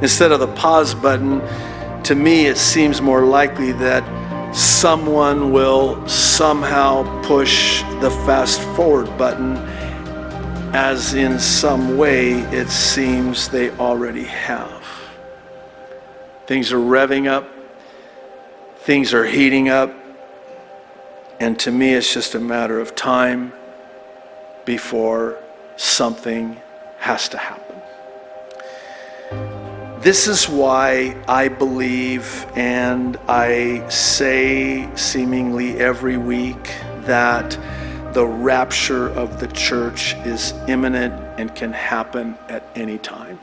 Instead of the pause button, to me it seems more likely that someone will somehow push the fast forward button, as in some way it seems they already have. Things are revving up, things are heating up, and to me it's just a matter of time before something has to happen. This is why I believe, and I say seemingly every week, that the rapture of the church is imminent and can happen at any time.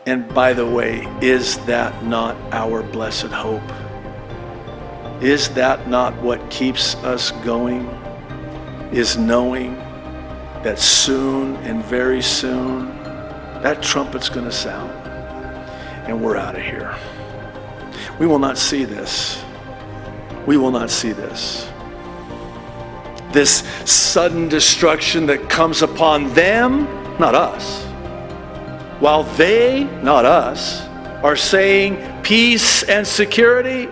And by the way, is that not our blessed hope? Is that not what keeps us going? Is knowing that soon and very soon that trumpet's going to sound and we're out of here. We will not see this. We will not see this. This sudden destruction that comes upon them, not us. While they, not us, are saying peace and security,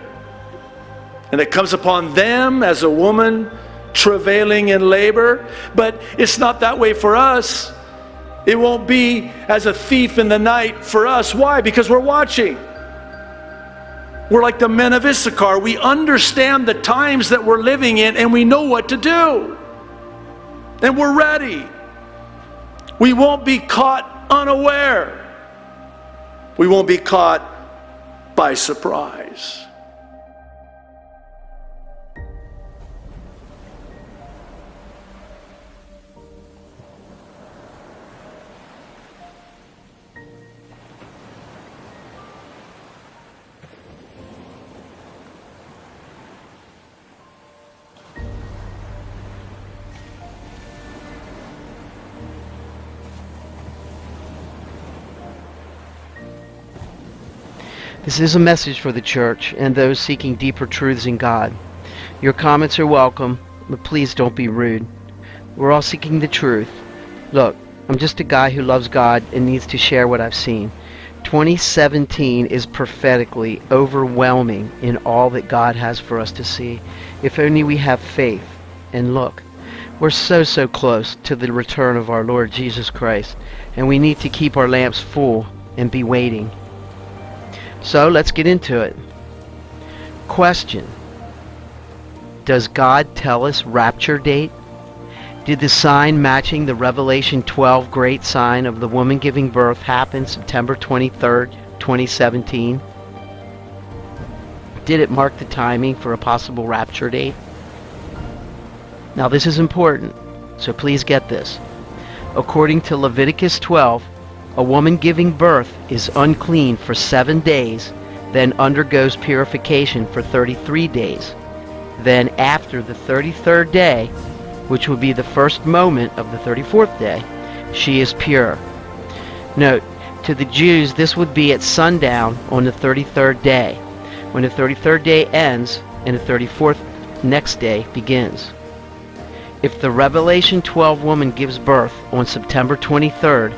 and it comes upon them as a woman travailing in labor. But it's not that way for us. It won't be as a thief in the night for us. Why? Because we're watching. We're like the men of Issachar. We understand the times that we're living in, and we know what to do. And we're ready. We won't be caught unaware. We won't be caught by surprise. This is a message for the church and those seeking deeper truths in God. Your comments are welcome, but please don't be rude. We're all seeking the truth. Look, I'm just a guy who loves God and needs to share what I've seen. 2017 is prophetically overwhelming in all that God has for us to see. If only we have faith. And look, we're so close to the return of our Lord Jesus Christ, and we need to keep our lamps full and be waiting. So let's get into it. Question: does God tell us rapture date? Did the sign matching the Revelation 12 great sign of the woman giving birth happen September 23rd, 2017? Did it mark the timing for a possible rapture date? Now this is important, so please get this. According to Leviticus 12, a woman giving birth is unclean for 7 days, then undergoes purification for 33 days. Then after the 33rd day, which would be the first moment of the 34th day, she is pure. Note, to the Jews this would be at sundown on the 33rd day, when the 33rd day ends and the 34th next day begins. If the Revelation 12 woman gives birth on September 23rd,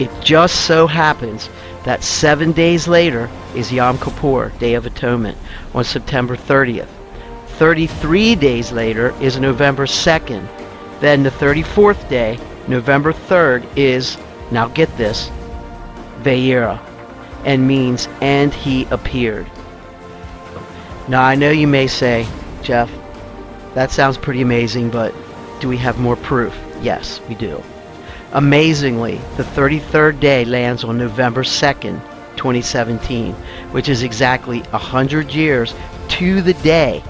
it just so happens that 7 days later is Yom Kippur, Day of Atonement, on September 30th. 33 days later is November 2nd. Then the 34th day, November 3rd, is, now get this, Vayera, and means, and he appeared. Now I know you may say, Jeff, that sounds pretty amazing, but do we have more proof? Yes, we do. Amazingly, the 33rd day lands on November 2nd, 2017, which is exactly 100 years to the day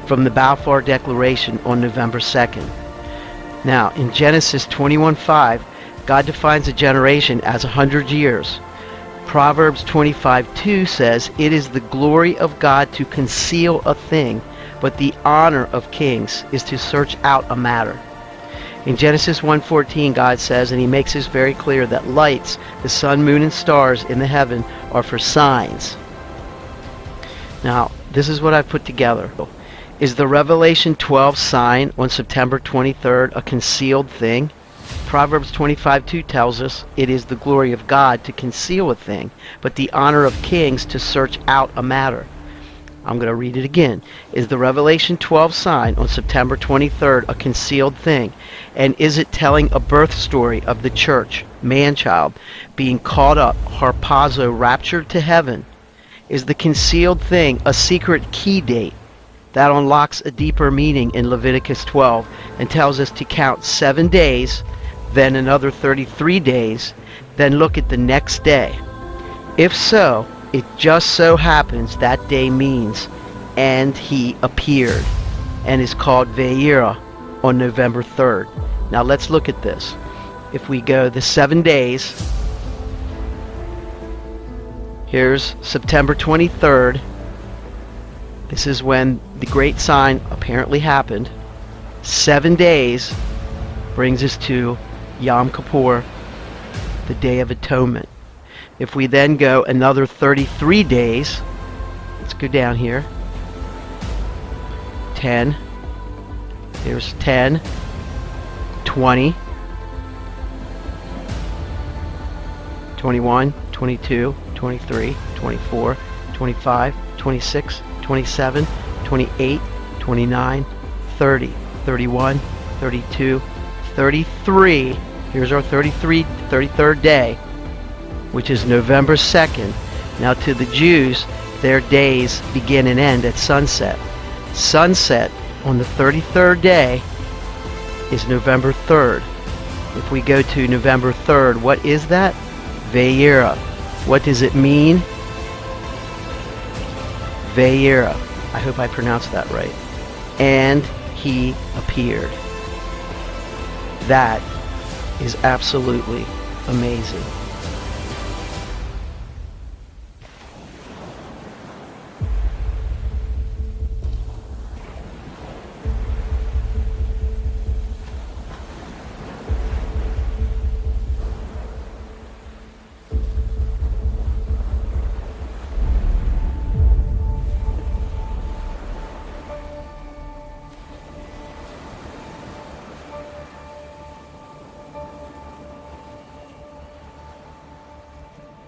from the Balfour Declaration on November 2nd. Now, in Genesis 21:5, God defines a generation as 100 years. Proverbs 25:2 says, "It is the glory of God to conceal a thing, but the honor of kings is to search out a matter." In Genesis 1:14, God says, and he makes this very clear, that lights, the sun, moon, and stars in the heaven are for signs. Now, this is what I've put together. Is the Revelation 12 sign on September 23rd a concealed thing? Proverbs 25:2 tells us it is the glory of God to conceal a thing, but the honor of kings to search out a matter. I'm going to read it again. Is the Revelation 12 sign on September 23rd a concealed thing? And is it telling a birth story of the church, man-child, being caught up, harpazo, raptured to heaven? Is the concealed thing a secret key date that unlocks a deeper meaning in Leviticus 12 and tells us to count 7 days, then another 33 days, then look at the next day? If so, it just so happens that day means "and he appeared" and is called Vayera on November 3rd. Now let's look at this. If we go the 7 days, here's September 23rd. This is when the great sign apparently happened. 7 days brings us to Yom Kippur, the Day of Atonement. If we then go another 33 days, let's go down here. 10. There's 10, 20, 21, 22, 23, 24, 25, 26, 27, 28, 29, 30, 31, 32, 33. Here's our 33rd day, which is November 2nd. Now to the Jews, their days begin and end at sunset. Sunset on the 33rd day is November 3rd. If we go to November 3rd, what is that? Vayera. What does it mean? Vayera. I hope I pronounced that right. And he appeared. That is absolutely amazing.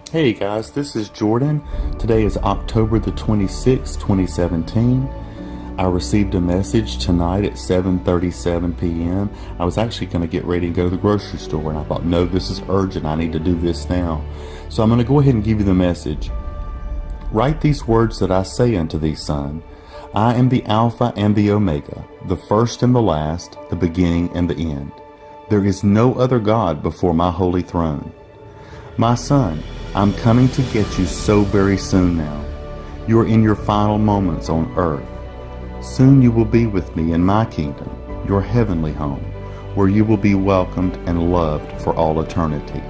Hey guys, this is Jordan. Today is October the 26th, 2017. I received a message tonight at 7:37 p.m. I was actually going to get ready and go to the grocery store, and I thought, no, this is urgent. I need to do this now. So I'm going to go ahead and give you the message. Write these words that I say unto thee, son. I am the Alpha and the Omega, the first and the last, the beginning and the end. There is no other God before my holy throne. My son, I'm coming to get you so very soon now. You are in your final moments on earth. Soon you will be with me in my kingdom, your heavenly home, where you will be welcomed and loved for all eternity.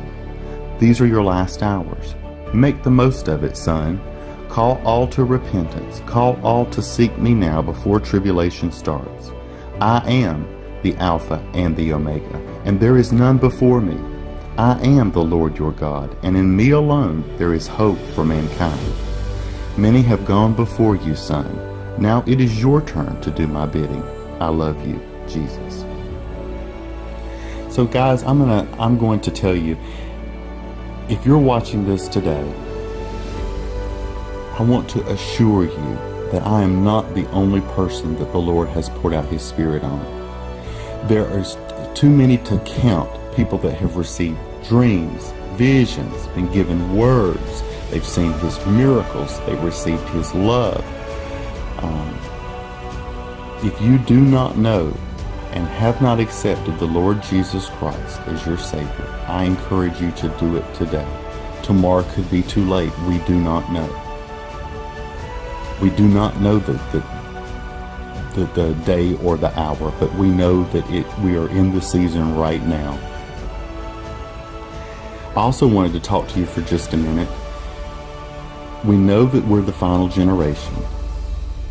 These are your last hours. Make the most of it, son. Call all to repentance. Call all to seek me now before tribulation starts. I am the Alpha and the Omega, and there is none before me. I am the Lord your God, and in me alone there is hope for mankind. Many have gone before you, son. Now it is your turn to do my bidding. I love you, Jesus. So guys, I'm going to tell you, if you're watching this today, I want to assure you that I am not the only person that the Lord has poured out His Spirit on. There are too many to count people that have received dreams, visions, been given words. They've seen His miracles. They've received His love. If you do not know and have not accepted the Lord Jesus Christ as your Savior, I encourage you to do it today. Tomorrow could be too late. We do not know. We do not know the day or the hour, but we know that we are in the season right now. I also wanted to talk to you for just a minute. We know that we're the final generation.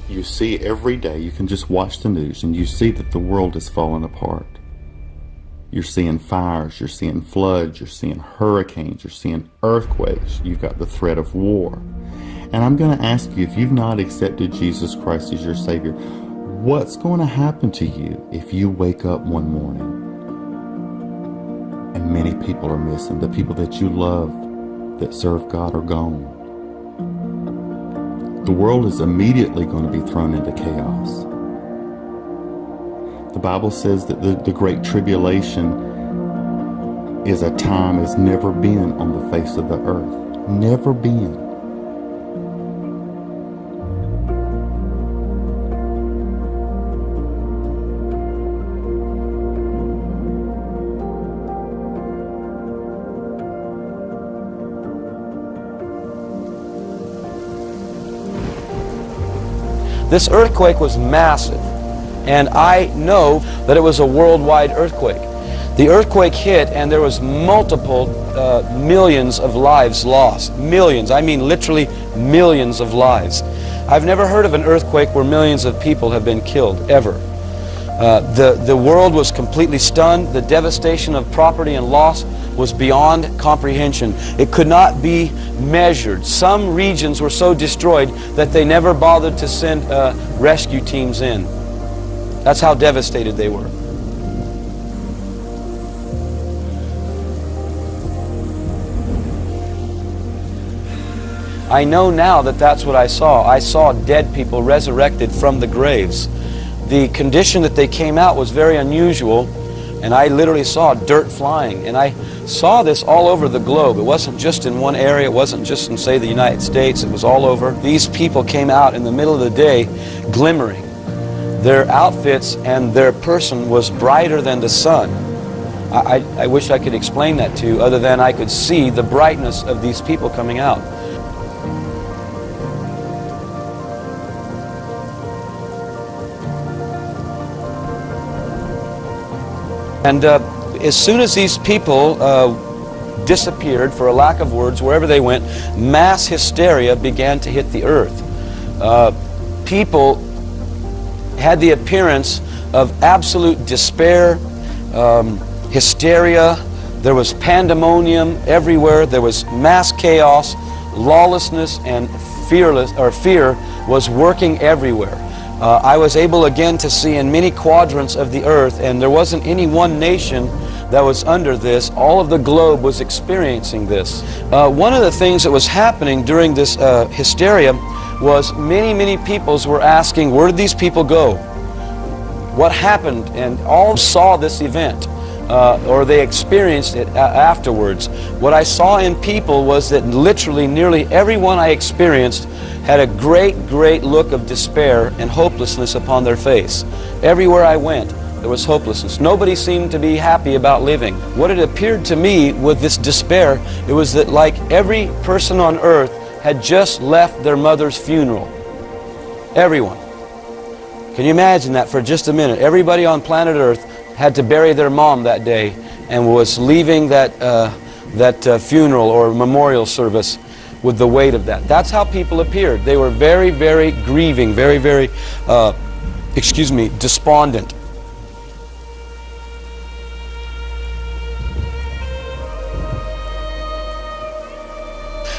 You see every day, you can just watch the news and you see that the world is falling apart. You're seeing fires, you're seeing floods, you're seeing hurricanes, you're seeing earthquakes, you've got the threat of war. And I'm going to ask you, if you've not accepted Jesus Christ as your Savior, what's going to happen to you if you wake up one morning? And many people are missing. The people that you love that serve God are gone. The world is immediately going to be thrown into chaos. The Bible says that the Great Tribulation is a time as never been on the face of the earth. Never been. This earthquake was massive, and I know that it was a worldwide earthquake. The earthquake hit, and there was multiple millions of lives lost. Millions, I mean literally millions of lives. I've never heard of an earthquake where millions of people have been killed, ever. The world was completely stunned. The devastation of property and loss was beyond comprehension. It could not be measured. Some regions were so destroyed that they never bothered to send rescue teams in. That's how devastated they were. I know now that that's what I saw. I saw dead people resurrected from the graves. The condition that they came out was very unusual, and I literally saw dirt flying. And I saw this all over the globe. It wasn't just in one area. It wasn't just in, say, the United States. It was all over. These people came out in the middle of the day glimmering. Their outfits and their person was brighter than the sun. I wish I could explain that to you, other than I could see the brightness of these people coming out. And as soon as these people disappeared, for a lack of words, wherever they went, mass hysteria began to hit the earth. People had the appearance of absolute despair, hysteria. There was pandemonium everywhere. There was mass chaos, lawlessness, and fear was working everywhere. I was able again to see in many quadrants of the earth, and there wasn't any one nation that was under this. All of the globe was experiencing this. One of the things that was happening during this hysteria was many peoples were asking, where did these people go? What happened? And all saw this event, or they experienced it afterwards. What I saw in people was that literally nearly everyone I experienced had a great look of despair and hopelessness upon their face. Everywhere I went, there was hopelessness. Nobody seemed to be happy about living. What it appeared to me with this despair, it was that like every person on earth had just left their mother's funeral. Everyone. Can you imagine that for just a minute? Everybody on planet Earth had to bury their mom that day and was leaving that funeral or memorial service with the weight of that. That's how people appeared. They were very grieving, very despondent.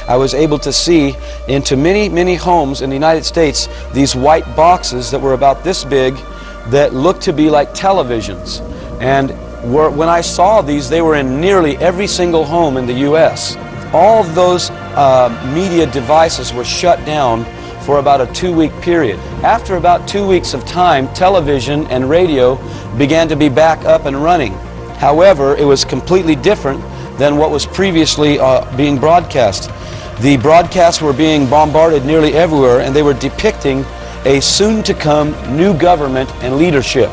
I was able to see into many homes in the United States these white boxes that were about this big that looked to be like televisions. And when I saw these, they were in nearly every single home in the U.S. All of those media devices were shut down for about a 2-week period. After about 2 weeks of time, television and radio began to be back up and running. However, it was completely different than what was previously being broadcast. The broadcasts were being bombarded nearly everywhere, and they were depicting a soon-to-come new government and leadership.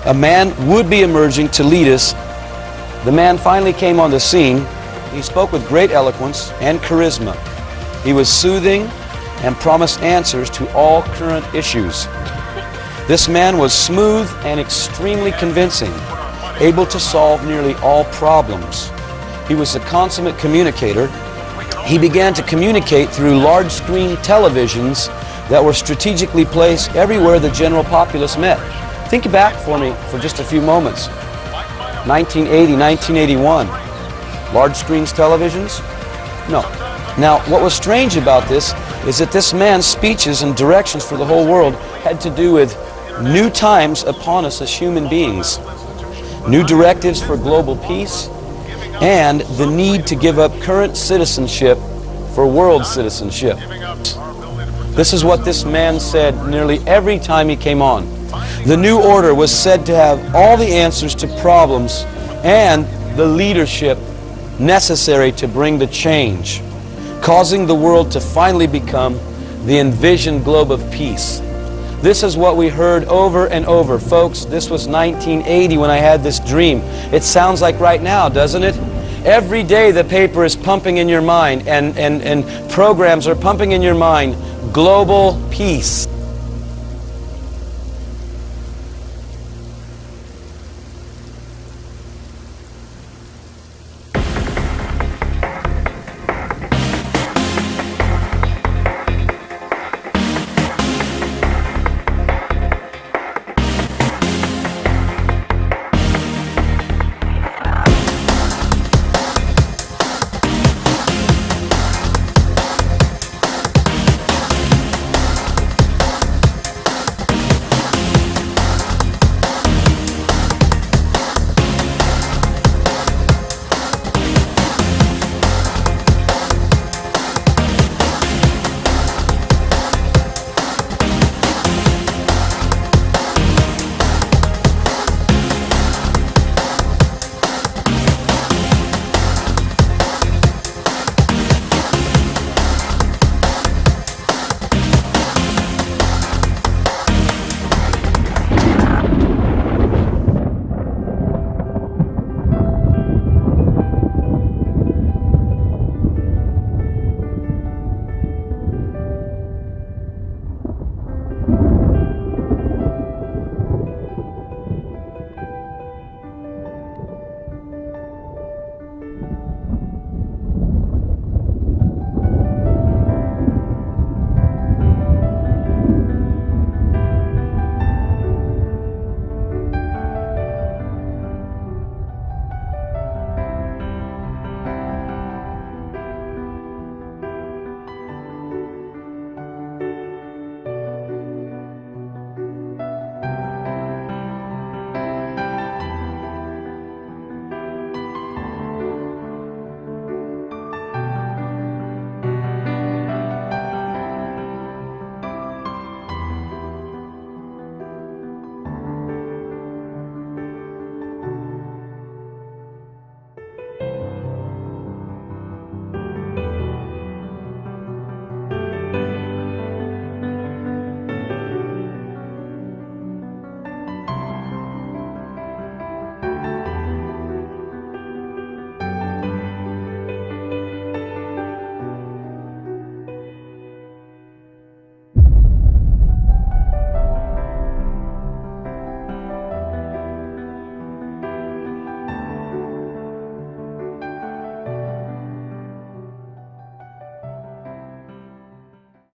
A man would be emerging to lead us. The man finally came on the scene. He spoke with great eloquence and charisma. He was soothing and promised answers to all current issues. This man was smooth and extremely convincing, able to solve nearly all problems. He was a consummate communicator. He began to communicate through large-screen televisions that were strategically placed everywhere the general populace met. Think back for me for just a few moments. 1980, 1981. Large screens televisions? No. Now, what was strange about this is that this man's speeches and directions for the whole world had to do with new times upon us as human beings. new directives for global peace, and the need to give up current citizenship for world citizenship. This is what this man said nearly every time he came on. The new order was said to have all the answers to problems and the leadership necessary to bring the change, causing the world to finally become the envisioned globe of peace. This is what we heard over and over. Folks, this was 1980 when I had this dream. It sounds like right now, doesn't it? Every day the paper is pumping in your mind and programs are pumping in your mind global peace.